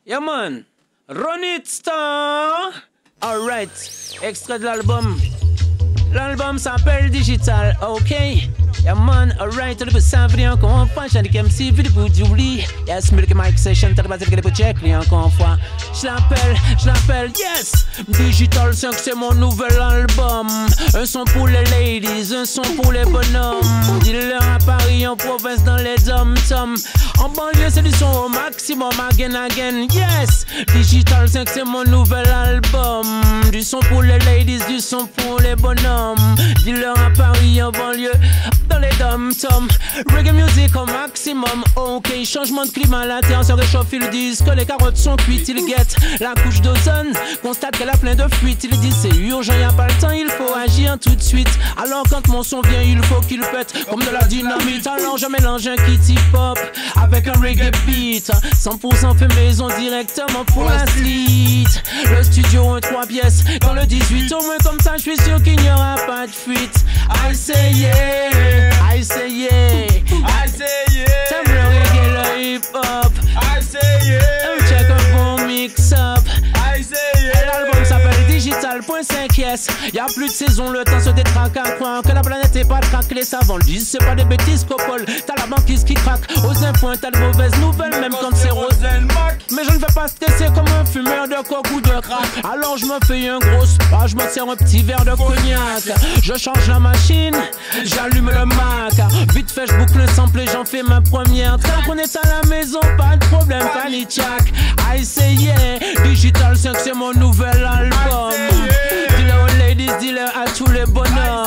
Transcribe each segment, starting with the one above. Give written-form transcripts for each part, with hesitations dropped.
Yeah man, Run It Star. Alright, extrait de l'album. L'album s'appelle Digital, ok. Yeah man, alright, le ça veut encore une fois. J'ai dit que MC vite pour d'oubli. Yes, Milky Mike Session, t'as pas dit que pour check lui encore une fois. Je l'appelle, yes. Digital 5, c'est mon nouvel album. Un son pour les ladies, un son pour les bonhommes. Dis-leur à Paris, en province, dans les dom-toms. En banlieue, c'est du son au maximum, again, yes. Digital 5, c'est mon nouvel album. Du son pour les ladies, du son pour les bonhommes. Dis-leur à Paris, en banlieue, dans les dom-toms. Reggae music au maximum, ok. Changement de climat, la terre se réchauffe, ils disent que les carottes sont cuites, ils guettent la couche d'ozone, constate qu'elle a plein de fuites. Ils disent c'est urgent, y a pas le temps, il faut agir tout de suite. Alors quand mon son vient, il faut qu'il pète comme de la dynamite. Alors je mélange un kitty pop avec un reggae beat, 100% fait maison directement pour la street. Le studio en 3 pièces dans le 18, au moins comme ça je suis sûr qu'il n'y aura pas de fuite. I say yeah, I say yeah, I say yeah. T'aimes le reggae, le hip hop, I say yeah. Check un bon mix up. I say yeah. L'album s'appelle Digital.5, yes. Y'a plus de saison, le temps se détraque à croire que la planète est pas traque. Les savants le disent, c'est pas des bêtises qu'Opol. T'as la banquise qui craque, aux infos, t'as de mauvaises nouvelles, même quand c'est rose. Mais je ne vais pas stresser comme un fumeur de coke ou de crack. Alors je me fais un gros spa, je me sers un petit verre de cognac. Je change la machine, j'allume le Mac. Vite fait, je boucle le sample et j'en fais ma première. Tant qu'on est à la maison, pas de problème, pas ni tchac. I say yeah, Digital 5 c'est mon nouvel album. Dis-le aux ladies, dis-le à tous les bonhommes.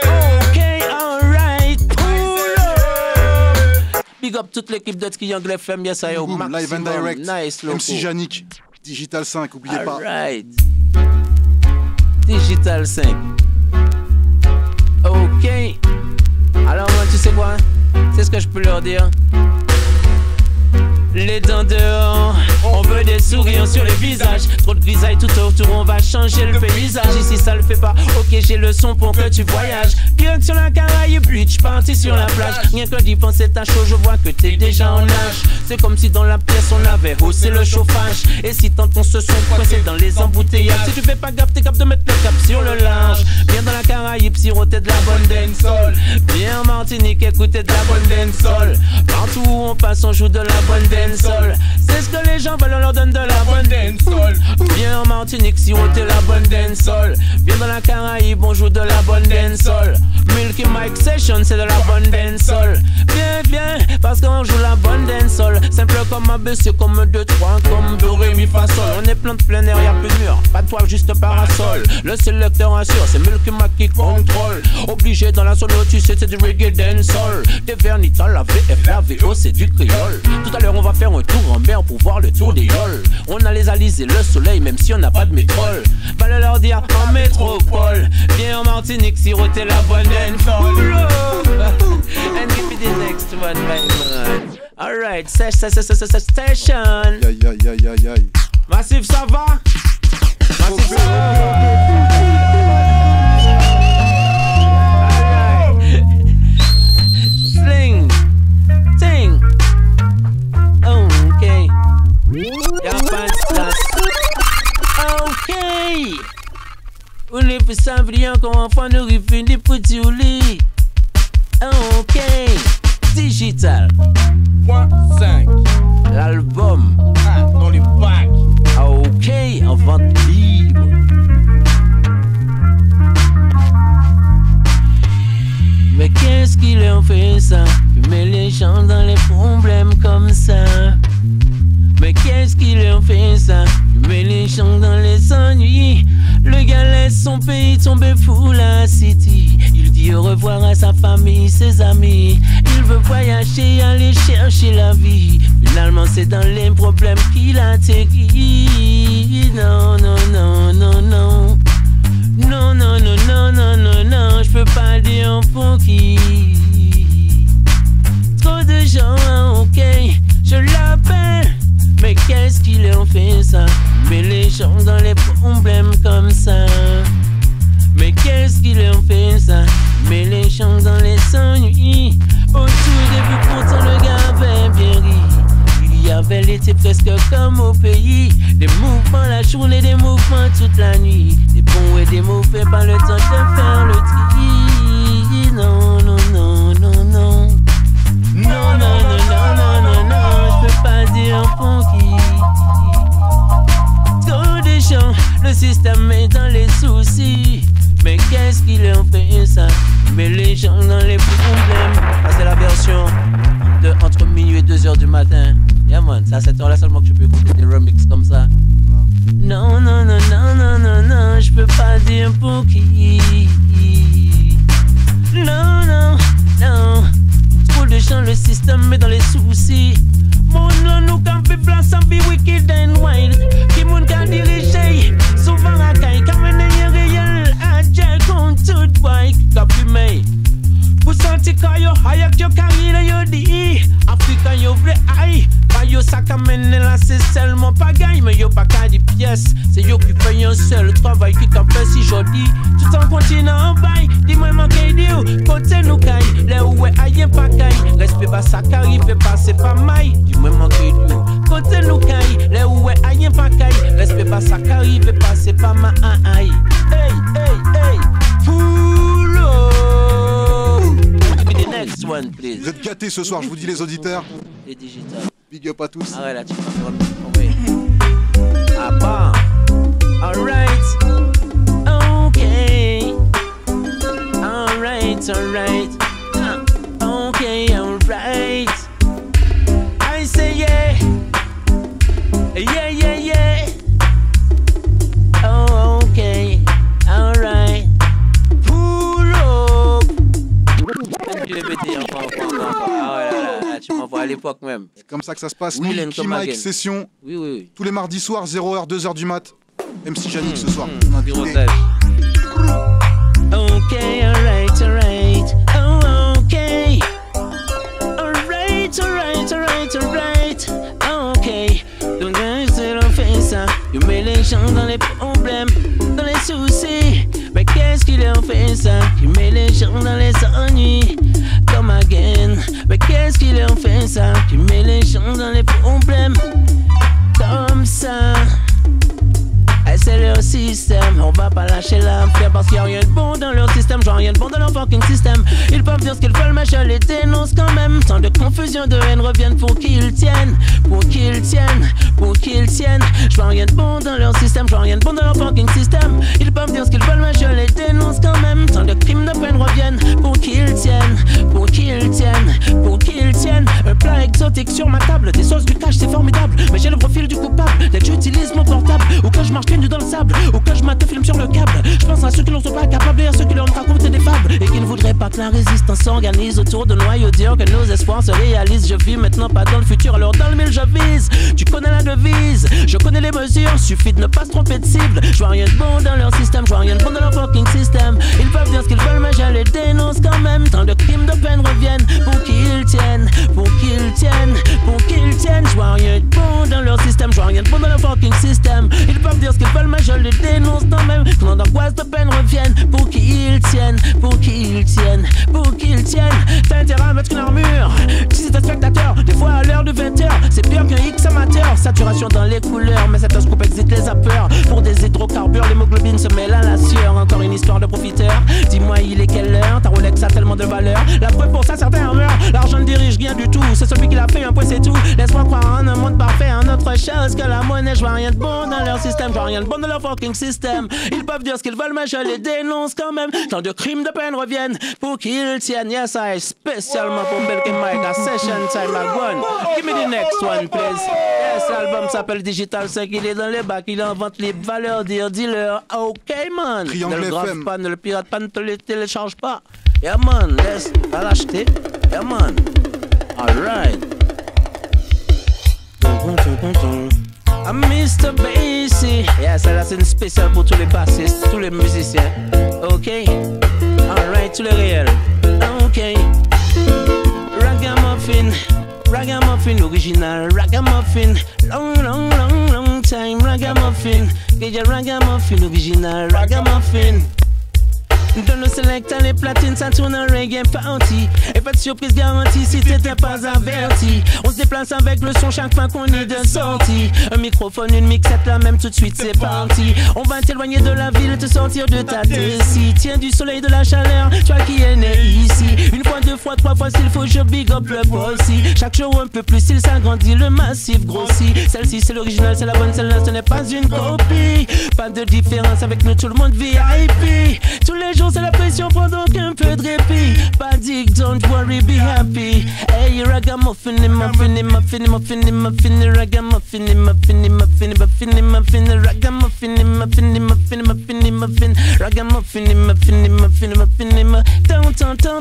Ok, alright, pull up. Big up toute l'équipe de Triangle FM, yes I au maximum. Live and direct, Nice, loco. MC Yannick, Digital 5, oubliez pas. Alright, Digital 5. Ok. Alors moi tu sais quoi, c'est ce que je peux leur dire. Les dents dehors, on veut des sourires sur les visages. Trop de grisailles tout autour, on va changer le paysage. Ici ça le fait pas, ok j'ai le son pour que tu voyages. Direction la Caraïbe, beach, parti sur la plage. Rien que d'y penser t'as chaud, je vois que t'es déjà en âge. C'est comme si dans la pièce on avait haussé le chauffage. Et si t'entends ce son coincé dans les embouteillages, si tu fais pas gaffe, t'es capable de mettre le cap sur le large. Viens dans la Caraïbe, siroter de la bonne dancehall. Viens en Martinique, écouter de la bonne dancehall. Partout où on passe, on joue de la bonne dancehall. C'est ce que les gens veulent, on leur donne de la bonne dancehall. Viens en Martinique, siroter la bonne dancehall. Viens dans la Caraïbe, on joue de la bonne dancehall. Milky Mike Session, c'est de la bonne dancehall. Viens, parce qu'on joue la bonne dancehall. Simple comme ABC, comme 2, 3, comme do, ré, mi, fa, sol. On est plein de plein air, y'a plus de mur, pas de toile, juste parasol. Le sélecteur assure, c'est Milky Mike qui contrôle. Obligé dans la solo, tu sais, c'est du reggae dancehall. Des vernitas, la VF, la VO, c'est du créole. Tout à l'heure, on va faire un tour en mer pour voir le tour des yoles. On a les alizés, le soleil, même si on n'a pas de métropole. Va le leur dire en métropole. Viens en Martinique, siroter la bonne dancehall. And give me the next one, my man. Alright, session. Aïe. Massif, ça va? Massif, ça va? Alright. Sling. Ting. Ok. Y'a pas de place. Ok. On est plus simple, encore un fois, nous revenons pour du lit. Ok. Digital. 5. L'album. Dans les packs. Ok, en vente libre. Mais qu'est-ce qu'il en fait ça? Tu mets les gens dans les problèmes comme ça. Mais qu'est-ce qu'il en fait ça? Tu mets les gens dans les ennuis. Le gars laisse son pays tomber pour la city. Il dit au revoir à sa famille, ses amis. Il veut voyager, aller chercher la vie. Finalement c'est dans les problèmes qu'il atterrit. Non, je peux pas dire pour qui. Trop de gens, ok, je l'appelle. Mais qu'est-ce qu'il en fait ça? Mais les gens dans les problèmes comme ça. Mais qu'est-ce qu'il en fait ça? Mais les gens dans les ennuis. Au tout début pourtant le gars avait bien ri. Il vie avait l'été presque comme au pays. Des mouvements la journée, des mouvements toute la nuit. Des bons et des mauvais, pas le temps de faire le tri. Non, non, non, non, non. Non, non, non, non, non, non, non. Je peux pas dire pour qui. Trop de gens, le système est dans les soucis. Mais qu'est-ce qu'il leur fait ça? Mais les gens dans les problèmes. Ça c'est la version de entre minuit et 2h du matin. Yeah man, c'est à cette heure-là seulement que je peux écouter des remixes comme ça. Non, non, non, non, non, non, non, je peux pas dire pour qui. Non, non, non. Trop de gens, le système est dans les soucis. Mon nom nous can be place and be wicked and wild. Qui moun can diriger, souvent à caille, quand on est réel, à Dieu compte tout boy, copy me. Pour sentir quand yo hayak yo carrière yo di, Africain yo vle aïe, pas yo ça kamene là c'est seulement pas gagne, mais yo pas qu'à des pièces, c'est yo qui fait un seul travail qui t'en fait si joli, tout en continent en bail, dis-moi manqué d'eux, côté nous caille, là où est aïe pas caille, respect pas ça qu'arrive pas c'est pas maille, dis-moi manqué d'eux, côté nous caille, là où est aïe pas caille, respect pas ça qu'arrive pas c'est pas maille, hey, hey, hey, pull up. Next one, please. Vous êtes gâtés ce soir, je vous dis les auditeurs. Et digital. Big up à tous. Ah ouais, là tu m'as fait ah bon. Alright. Okay. Alright, alright. Okay, alright. I say yeah. Yeah, yeah, yeah. Oh, okay. Alright. Pull up. Tu m'envoies à l'époque même. C'est comme ça que ça se passe. Oui, Milky Mike session. Oui, oui, oui. Tous les mardis soirs, 0h, 2h du mat. MC Yannick ce soir. Ok, alright, alright. Oh, ok. Alright, alright, alright, alright. Ok. Donc, c'est le fait ça. Tu mets les gens dans les problèmes, dans les soucis. Mais qu'est-ce qui leur fait ça? Tu mets les gens dans les ennuis. Come again. Mais qu'est-ce qui leur fait ça? Tu mets les gens dans les problèmes. Comme ça. C'est leur système, on va pas lâcher l'affaire parce qu'il y a rien de bon dans leur système, genre rien de bon dans leur fucking système. Ils peuvent dire ce qu'ils veulent, mais je les dénonce quand même. Tant de confusion, de haine reviennent pour qu'ils tiennent, pour qu'ils tiennent, pour qu'ils tiennent. Je vois rien de bon dans leur système, je vois rien de bon dans leur fucking système. Ils peuvent dire ce qu'ils veulent, mais je les dénonce quand même. Tant de crimes, de peine reviennent pour qu'ils tiennent, pour qu'ils tiennent, pour qu'ils tiennent. Un plat exotique sur ma table, des sauces, du cash, c'est formidable. Mais j'ai le profil du coupable, dès que j'utilise mon portable ou que je marche pieds nus dans le sable, ou que je mate film sur le câble. Je pense à ceux qui n'en sont pas capables et à ceux qui leur racontent des fables et qui ne voudraient pas que la résistance s'organise autour de noyaux durs, que nos espoirs se réalisent. Je vis maintenant, pas dans le futur, alors dans le mille je vise. Tu connais la devise, je connais les mesures, suffit de ne pas se tromper de cible. Je vois rien de bon dans leur système, je vois rien de bon dans leur fucking système. Ils peuvent dire ce qu'ils veulent, mais je les dénonce quand même. Tant de crimes, de peine reviennent pour qu'ils tiennent, pour qu'ils tiennent, pour qu'ils tiennent. Je vois rien de bon dans leur système, je vois rien de bon dans leur fucking système. Ils peuvent dire ce qu'ils veulent, mais je les dénonce quand même. Quand d'angoisse de peine reviennent pour qu'ils tiennent, pour qu'ils tiennent, pour qu'ils tiennent. T'as intérêt à mettre une armure si c'est un spectateur. Des fois à l'heure de 20h, c'est pire qu'un X amateur. Saturation dans les couleurs, mais cet scoop existe les vapeurs. Pour des hydrocarbures, l'hémoglobine se mêle à la sueur. Encore une histoire de profiteur. Dis-moi il est quelle heure? Ta Rolex a tellement de valeur. La preuve pour ça certains meurent. L'argent ne dirige rien du tout, c'est celui qui l'a fait, un point c'est tout. Laisse-moi croire en un monde parfait, en autre chose que la monnaie. Je vois rien de bon dans leur système, je vois rien de bon dans leur fucking système. Ils peuvent dire ce qu'ils veulent, mais je les dénonce quand même. Tant de crimes, de peine reviennent pour qu'ils tiennent. Yes, I spécialement pour Milky Mike à Session Time à One. Give me the next one, please. Yes, l'album s'appelle Digital 5, il est dans les bacs, il est en vente libre, valeur, dire, dealer. Ok, man. Triangle Ne le grave FM. pas, ne le pirate pas, ne te le télécharge pas. Yeah, man, laisse, va l'acheter. Yeah, man. Alright. I'm Mr. Bassy. Yeah, ça là c'est une spéciale pour tous les bassistes, tous les musiciens. Ok. Alright, tous les réels. Ok. Ragamuffin. Ragamuffin original. Ragamuffin. Long, long, long, long time. Ragamuffin. Get your ragamuffin original. Ragamuffin. Dans le selecta, les platines, ça tourne en reggae party. Et pas de surprise garantie si t'étais pas averti. On se déplace avec le son chaque fois qu'on est de sortie. Un microphone, une mixette, là même tout de suite c'est parti. On va t'éloigner de la ville, te sortir de ta tessie. Tiens du soleil, de la chaleur, toi qui es né ici. Une fois, deux fois, trois fois, s'il faut, je big up le bossy. Chaque jour un peu plus, il s'agrandit, le massif grossit. Celle-ci c'est l'original, c'est la bonne, celle-là ce n'est pas une copie. Pas de différence avec nous, tout le monde VIP. Tous les jours c'est la pression, prends donc un peu de répit. Pas dit, don't worry, be happy. Hey, ragamuffin, muffin, muffin, muffin, muffin, ragamuffin, muffin, muffin, muffin, muffin, ragamuffin, muffin, muffin, muffin, muffin, ragamuffin, muffin, muffin, muffin.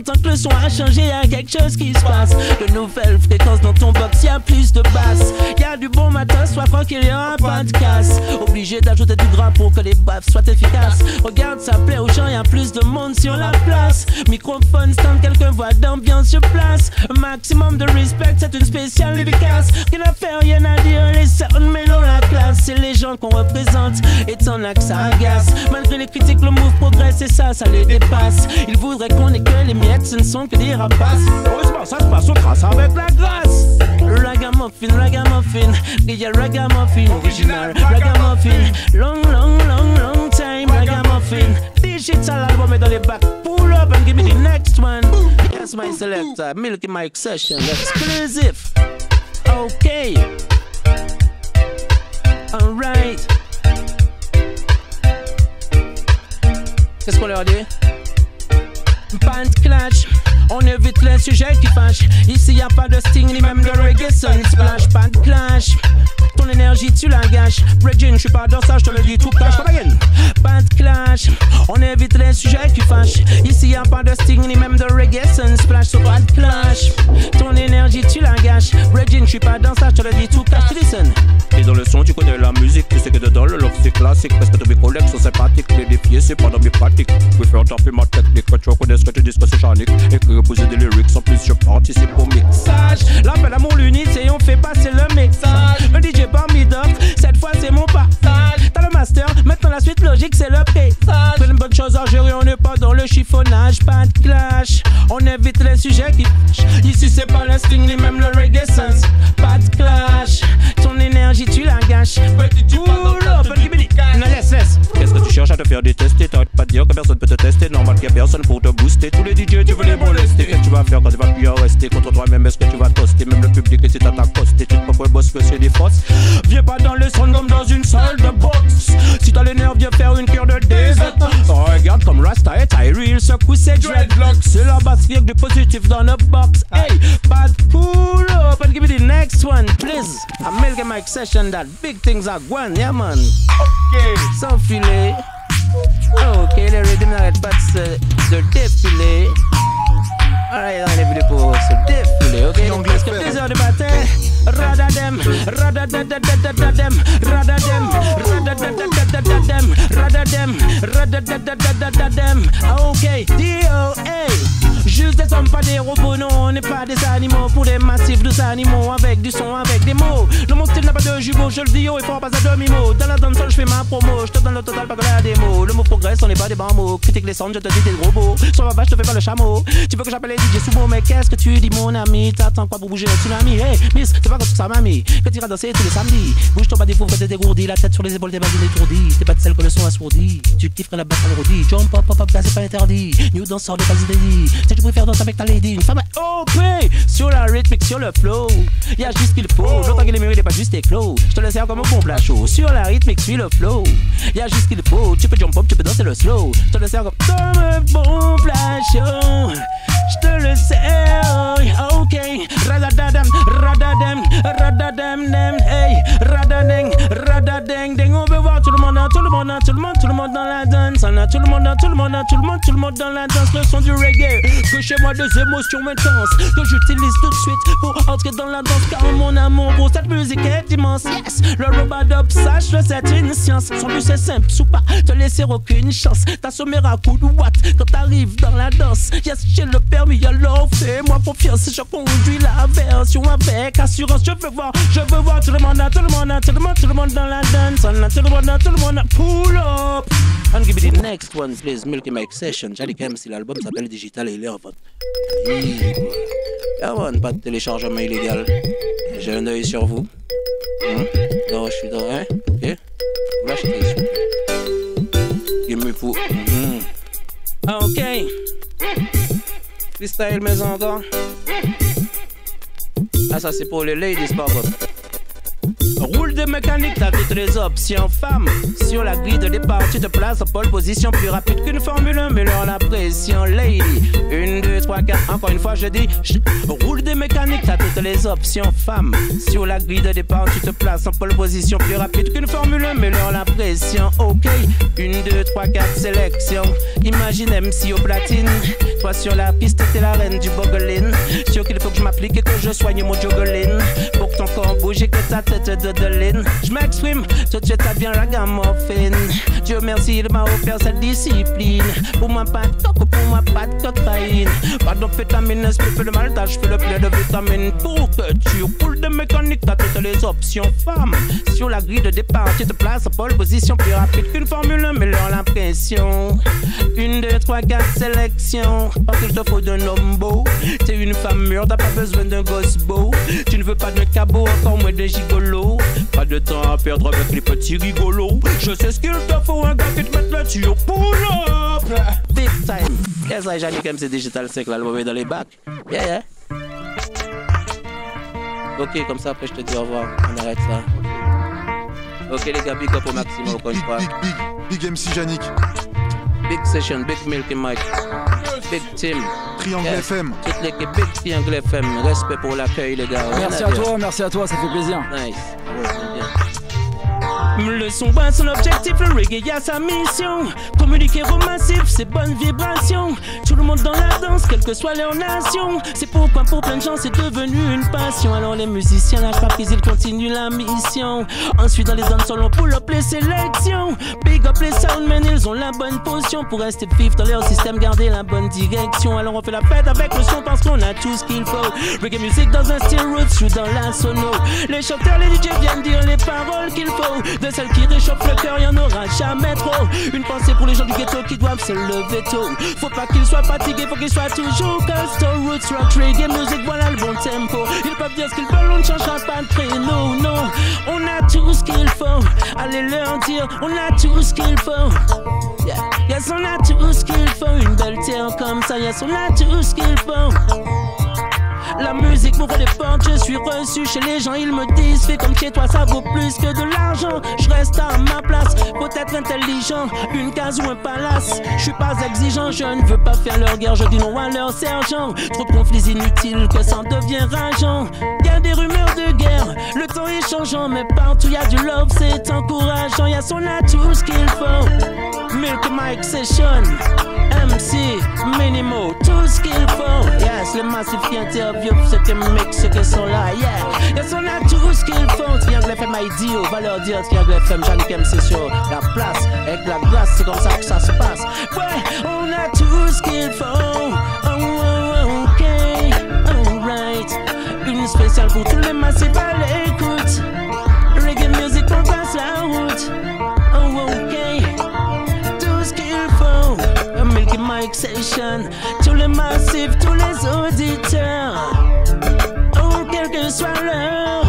Tant que le son a changé, y'a quelque chose qui se passe. De nouvelles fréquences dans ton box, y'a plus de basse. Y'a du bon matin, sois tranquille, y'aura pas de casse. Obligé d'ajouter du gras pour que les baffes soient efficaces. Regarde, ça plaît aux gens, y'a plus de monde sur la place. Microphone, stand, quelqu'un voit d'ambiance sur place. Maximum de respect, c'est une spéciale efficace. Rien à faire, rien à dire, les sounds, mais dans la classe. C'est les gens qu'on représente, et t'en as que ça agace. Malgré les critiques, le move progresse et ça les dépasse. Ils voudraient qu'on ait que les miettes, ce ne sont que des rapaces. Heureusement, ça se passe au grâce avec la grâce. Ragamuffin, ragamuffin, yeah, ragamuffin, original, ragamuffin, long time, ragamuffin. Digital album est dans les bacs, pull up and give me the next one. Yes, my selector, Milky Mike session, exclusive. Okay. Alright. Qu'est-ce qu'on leur dit? Band clash, on évite les sujets qui fâchent. Ici y a pas de sting ni même de reggae sun splash. Band clash, ton énergie tu la gâches. Bridging, je suis pas dans ça, je te le dis tout cash. Band clash, on évite les sujets qui fâchent. Ici y a pas de sting ni même de reggae sun splash. So band clash, ton énergie tu la gâches. Bridging, je suis pas dans ça, je te le dis tout cash. Listen. Et dans le son tu connais la musique, tu sais que dedans le love c'est classique. Parce que tous mes collègues sont sympathiques, les défier c'est pas dans mes pratiques. Je préfère taper ma technique, que tu reconnais ce que tu dis que c'est chanique. Écrire, poser des lyrics, en plus je participe au mixage. L'appel à mon l'unité, on fait passer le mixage. Un DJ parmi d'autres, cette fois c'est mon passage. T'as le master, maintenant la suite logique c'est le paysage. Fais une bonne chose à gérer, on n'est pas dans le chiffonnage. Pas de clash, on évite les sujets qui fâchent. Ici c'est pas l'instinct ni même le reggae sense. Pas de clash, ton énergie tu la gâches. Laisse. Qu'est-ce que tu cherches à te faire détester? T'arrêtes pas de dire que personne peut te tester. Normal qu'il y a personne pour te booster. Tous les DJ tu veux les molester. Qu'est-ce que tu vas faire quand tu vas plus en rester? Contre toi-même est-ce que tu vas toaster? Même le public et si t'as t'accosté. Tu te propres boss que c'est des fausses. Viens pas dans le son comme dans une salle de boxe. Si t'as les nerfs viens faire une cure de désert. Regarde comme Rasta et Tyree secoue ses dreadlocks. C'est la basse avec du positif dans le box. Hey, bad pull up and give me the next one please. I'm Milky Mike session that big things are going, yeah man. Okay. Sans filet. Ok, les rythmes n'arrêtent pas de défiler. Alright, on est venu pour se défiler, ok? Donc presque 2 heures du matin. Radadem, radadadadadadadem, radadem, radadadadadadadem, radadem, radadadadadadadem. Ok, D.O.A. Juste des hommes, pas des robots, non, on n'est pas des animaux. Pour des massifs de animaux, avec du son, avec des mots. Le mon style n'a pas de jumeaux, je le dis haut et fort, pas à demi-mot. Dans la dansole, je fais ma promo, je te donne le total, pas que la démo. Le mot progresse, on n'est pas des bons mots. Critique les sons, je te dis des robots. Sur ma vache, je te fais pas le chameau. Tu veux que j'appelle les DJ Sumo, mais qu'est-ce que tu dis, mon ami? T'attends quoi pour bouger le tsunami? Hey, miss, c'est pas comme ça, mamie. Que tu iras danser tous les samedis. Bouge ton bas des pauvres, t'es dégourdi. La tête sur les épaules, t'es pas étourdi. T'es pas de celle que le son assourdi. Tu kifferais la basse à l'ordi. Jump up, pop up, là, c'est pas interdit. New dance sort de pas inédit. Si tu préfères danser avec ta lady, une femme OP sur la rythmique, sur le flow. Y'a juste ce qu'il faut. Longtemps que les murs, il est pas juste éclos. Je te le sers comme un bon plat chaud. Sur la rythmique, sur le flow. Y'a juste ce qu'il faut. Tu peux jump up, tu peux danser le slow. Je te le sers comme un bon plat chaud. Je te le sers. Ok. Radadadam, radadem, radadem, dem. Hey, radadeng, radadeng, deng. On veut voir tout le monde, tout le monde, tout le monde, tout le monde dans la danse. On a tout le monde, tout le monde, tout le monde, tout le monde dans la danse. Le son du reggae. Que chez moi des émotions intenses que j'utilise tout de suite pour entrer dans la danse. Car mon amour pour cette musique est immense. Yes, le robot sache-le, c'est une science. Son but c'est simple, sous pas te laisser aucune chance. T'assommer à coup de watt quand t'arrives dans la danse. Yes, j'ai le permis, alors fais-moi confiance. Je conduis la version avec assurance. Je veux voir tout le monde, tout le monde, tout le monde, tout le monde dans la danse. On a tout le monde, pull up. And give me the next one, please. Milky Mike Session. Janik MC, l'album s'appelle Digital et il est en vente. Ah man, pas de téléchargement illégal. J'ai un œil sur vous. Non, je suis dans. Hein? Ok. Vous l'achetez, s'il vous plaît. Give me pour. Ok. Freestyle maison encore. Ah, ça c'est pour les ladies, par contre. Roule de mécanique, t'as toutes les options. Femme, sur la grille de départ, tu te places en pole position plus rapide qu'une Formule 1, mais leur la pression. Lady, 1, 2, 3, 4, encore une fois je dis. Roule de mécanique, t'as toutes les options. Femme, sur la grille de départ, tu te places en pole position plus rapide qu'une Formule 1, mais leur la pression. Ok, 1, 2, 3, 4, sélection. Imagine MC au platine. Toi sur la piste, t'es la reine du boggling. Sûr qu'il faut que je m'applique et que je soigne mon juggling. Pour que ton corps bouge et que ta tête dodeline. Je m'exprime, tout de suite ça devient ragamuffin. Dieu merci, il m'a offert cette discipline. Pour moi pas de coco, pour moi pas de cocaïne. Pas d'amphétamine, je fais le maltage, je fais le plein de vitamines. Pour que tu roules de mécanique, t'as toutes les options. Femme, sur la grille de départ, tu te places en pole position plus rapide qu'une Formule 1, mais leur l'impression. 1, 2, 3, 4, sélection. Parce qu'il te faut d'un homme beau. T'es une femme mûre, t'as pas besoin d'un gosse beau. Tu ne veux pas de cabot, encore moins de gigolo. Pas de temps à perdre avec les petits rigolos. Je sais ce qu'il te faut, un gars qui te mette là-dessus au pull-up. Big time. Qu'est-ce que Janik MC Digital 5, l'album est dans les bacs. Yeah. Ok, comme ça après je te dis au revoir. On arrête ça. Ok les gars, big up au maximum encore une fois. Big MC Janik. Big Session, Big Milky Mike, Big Team, Triangle FM. Toute l'équipe Big Triangle FM. Respect pour l'accueil, les gars. Merci à toi, ça fait plaisir. Nice. Bien. Le son bat son objectif, le reggae a sa mission. Communiquer au massif, c'est bonnes vibrations. Tout le monde dans la danse, quelle que soit leur nation. C'est pourquoi pour plein de gens c'est devenu une passion. Alors les musiciens lâchent pas prise, ils continuent la mission. Ensuite dans les zones solo, on pull up les sélections. Big up les soundmen, ils ont la bonne potion. Pour rester vif dans leur système, garder la bonne direction. Alors on fait la fête avec le son parce qu'on a tout ce qu'il faut. Reggae music dans un style roots, je suis dans la sono. Les chanteurs, les DJ viennent dire les paroles qu'il faut. De celles qui réchauffent le cœur, y'en aura jamais trop. Une pensée pour les gens du ghetto qui doivent se lever tôt. Faut pas qu'ils soient fatigués, faut qu'ils soient toujours costaud. Roots, rock, reggae, music, voilà le bon tempo. Ils peuvent dire ce qu'ils veulent, on ne changera pas de créneau, non. On a tout ce qu'il faut, allez leur dire, on a tout ce qu'il faut. Yes, on a tout ce qu'il faut, une belle terre comme ça, yes, on a tout ce qu'il faut. La musique m'ouvre les portes, je suis reçu chez les gens, ils me disent fais comme chez toi, ça vaut plus que de l'argent. Je reste à ma place, faut être intelligent, une case ou un palace. Je suis pas exigeant, je ne veux pas faire leur guerre, je dis non à leur sergent. Trop de conflits inutiles que ça en devient rageant. Y'a des rumeurs de guerre, le temps est changeant, mais partout y'a du love, c'est encourageant. Y'a son a tout ce qu'il faut. Milky Mike Session, MC, Minimo, tout ce qu'il faut. Yes, le massif qui interview, ceux qui mix, ceux qui sont là, yeah. Yes, on a tout ce qu'il faut. Triangle FM IDO, va leur dire Triangle FM, Janik MC sur la place. Avec la grâce, c'est comme ça que ça se passe. Ouais, on a tout ce qu'il faut. Oh, ok, alright. Une spéciale pour tous les massifs à l'écoute. Reggae music, on passe la route. Oh, ok. Milky Mike Session, tous les massifs, tous les auditeurs. Oh, quel que soit l'heure,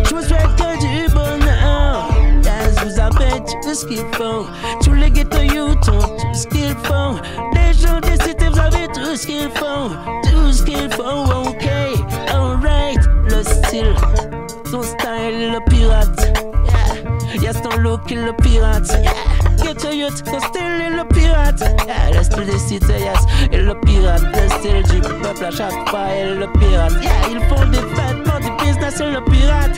je vous souhaite que du bonheur. Yes, vous avez tout ce qu'il faut. Tous les ghetto youth ont tout ce qu'il faut. Les gens des cités, vous avez tout ce qu'il faut. Tout ce qu'il faut, ok, alright. Le style, ton style, le pirate. Yeah, yes, ton look, le pirate. Yeah. Ghetto youth, ton style est le pirate. Yeah, le style des cités, yes, et le pirate. Le style du peuple à chaque fois, et le pirate. Yeah, ils font des fêtes pour du business, et le pirate.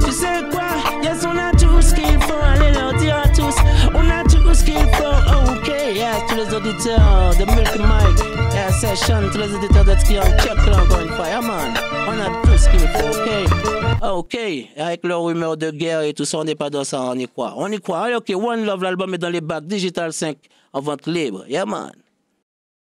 Tu sais quoi? Yes, on a tout ce qu'il faut. Allez leur dire à tous, on a tout ce qu'il faut. Oh, ok, yes, tous les auditeurs de Milky Mike, yeah, Session, tous les auditeurs de Triangle, check encore une fois, yeah, man. On a tout ce qu'il faut, ok. Ok, avec leur rumeur de guerre et tout ça, on n'est pas dans ça, on y croit. On y croit. Allez, ok, One Love, l'album est dans les bacs, Digital 5, en vente libre. Yeah, man.